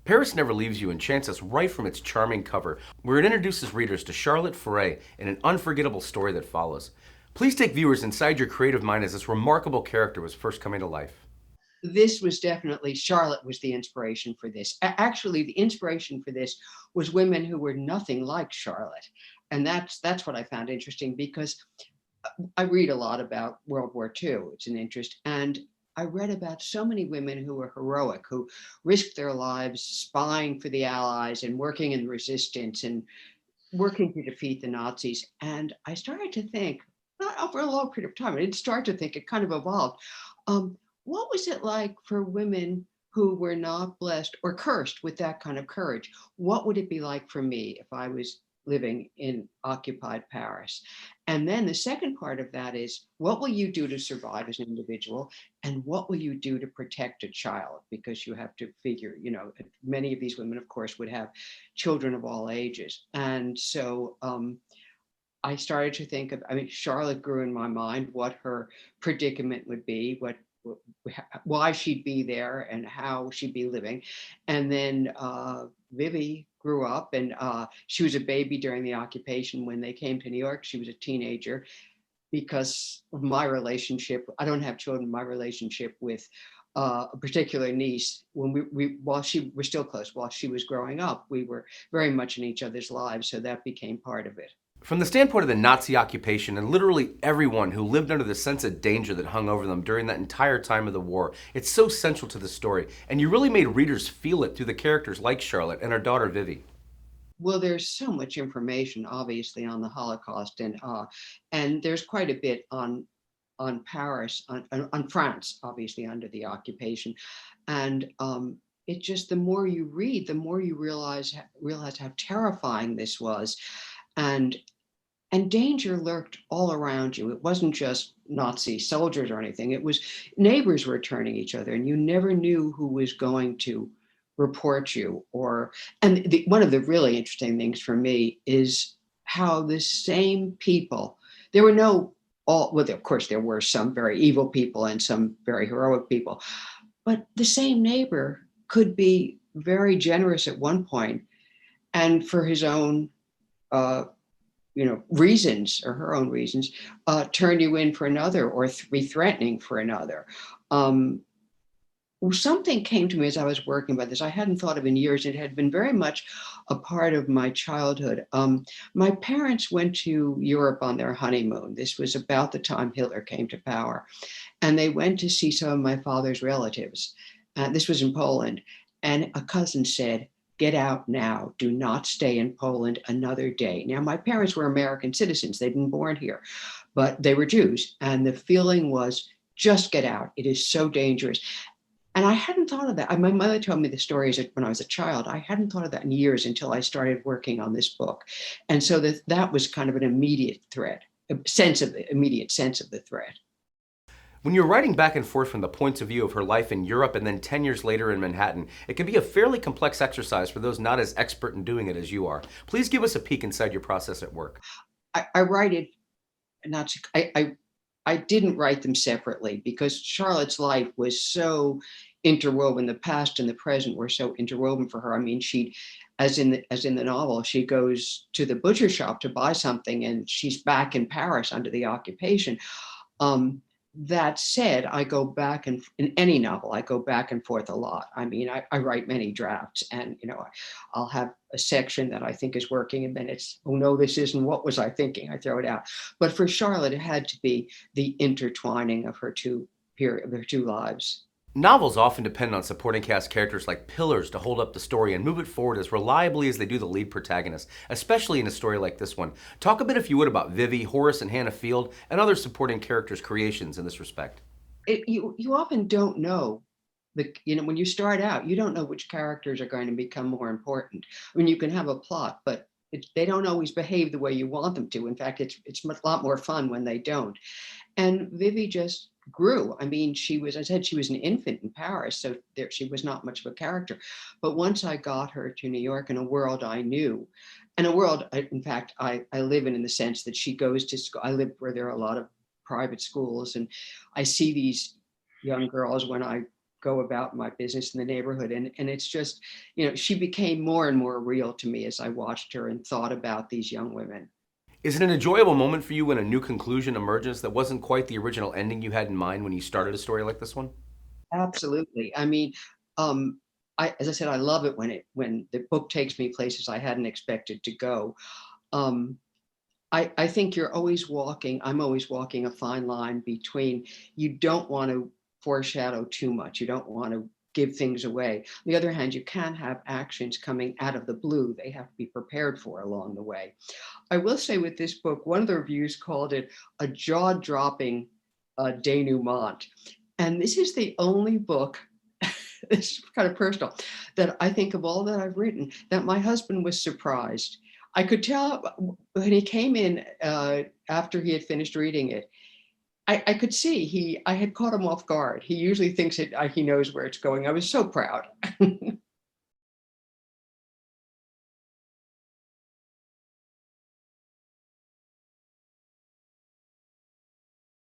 Paris Never Leaves You enchants us right from its charming cover, where it introduces readers to Charlotte Foray and an unforgettable story that follows. Please take viewers inside your creative mind as this remarkable character was first coming to life. This was definitely, Charlotte was the inspiration for this. Actually, the inspiration for this was women who were nothing like Charlotte. And that's what I found interesting, because I read a lot about World War II. It's an interest. And I read about so many women who were heroic, who risked their lives spying for the Allies and working in resistance and working to defeat the Nazis. And I started to think, not over a long period of time, I didn't start to think, it kind of evolved. What was it like for women who were not blessed or cursed with that kind of courage? What would it be like for me if I was living in occupied Paris? And then the second part of that is, what will you do to survive as an individual? And what will you do to protect a child? Because you have to figure, many of these women, of course, would have children of all ages. And so I started to think of, Charlotte grew in my mind what her predicament would be, why she'd be there and how she'd be living. And then Vivi grew up, and she was a baby during the occupation. When they came to New York, she was a teenager. Because of my relationship, I don't have children, my relationship with a particular niece, when we're still close, while she was growing up, we were very much in each other's lives. So that became part of it. From the standpoint of the Nazi occupation and literally everyone who lived under the sense of danger that hung over them during that entire time of the war, it's so central to the story, and you really made readers feel it through the characters like Charlotte and her daughter Vivi. Well, there's so much information, obviously, on the Holocaust, and there's quite a bit on Paris, on France, obviously under the occupation, and it just, the more you read, the more you realize how terrifying this was, and danger lurked all around you. It wasn't just Nazi soldiers or anything. It was neighbors were turning each other, and you never knew who was going to report you. One of the really interesting things for me is how the same people, there were no all, well, of course, there were some very evil people and some very heroic people, but the same neighbor could be very generous at one point, and for his own uh, reasons, or her own reasons, turn you in for another, or be threatening for another. Um, Something came to me as I was working about this I hadn't thought of in years. It had been very much a part of my childhood. My parents went to Europe on their honeymoon. This was about the time Hitler came to power. And they went to see some of my father's relatives. This was in Poland. And a cousin said, "Get out now. Do not stay in Poland another day." Now, my parents were American citizens. They'd been born here, but they were Jews. And the feeling was, just get out. It is so dangerous. And I hadn't thought of that. My mother told me the stories when I was a child. I hadn't thought of that in years until I started working on this book. And so that was kind of an immediate threat, immediate sense of the threat. When you're writing back and forth from the points of view of her life in Europe and then 10 years later in Manhattan, it can be a fairly complex exercise for those not as expert in doing it as you are. Please give us a peek inside your process at work. I write it, not to, I didn't write them separately, because Charlotte's life was so interwoven. The past and the present were so interwoven for her. I mean, as in the novel, she goes to the butcher shop to buy something, and she's back in Paris under the occupation. That said, I go back, and in any novel, I go back and forth a lot. I mean, I write many drafts, and I'll have a section that I think is working, and then it's, oh no, this isn't. What was I thinking? I throw it out. But for Charlotte, it had to be the intertwining of her two lives. Novels often depend on supporting cast characters like pillars to hold up the story and move it forward as reliably as they do the lead protagonist, especially in a story like this one. Talk a bit, if you would, about Vivi, Horace, and Hannah Field, and other supporting characters' creations in this respect. You often don't know. When you start out, you don't know which characters are going to become more important. I mean, you can have a plot, but they don't always behave the way you want them to. In fact, it's a lot more fun when they don't. And Vivi just grew. I mean, I said, she was an infant in Paris, so she was not much of a character. But once I got her to New York, in a world I knew, and a world, in fact, I live in the sense that she goes to school. I live where there are a lot of private schools, and I see these young girls when I go about my business in the neighborhood. And it's just, she became more and more real to me as I watched her and thought about these young women. Is it an enjoyable moment for you when a new conclusion emerges that wasn't quite the original ending you had in mind when you started a story like this one? Absolutely. I mean, um, as I said, I love it when the book takes me places I hadn't expected to go. Um, I think I'm always walking a fine line between, you don't want to foreshadow too much. You don't want to give things away. On the other hand, you can have actions coming out of the blue. They have to be prepared for along the way. I will say with this book, one of the reviews called it a jaw-dropping denouement. And this is the only book, it's kind of personal, that I think of all that I've written, that my husband was surprised. I could tell when he came in after he had finished reading it. I could see I had caught him off guard. He usually thinks he knows where it's going. I was so proud.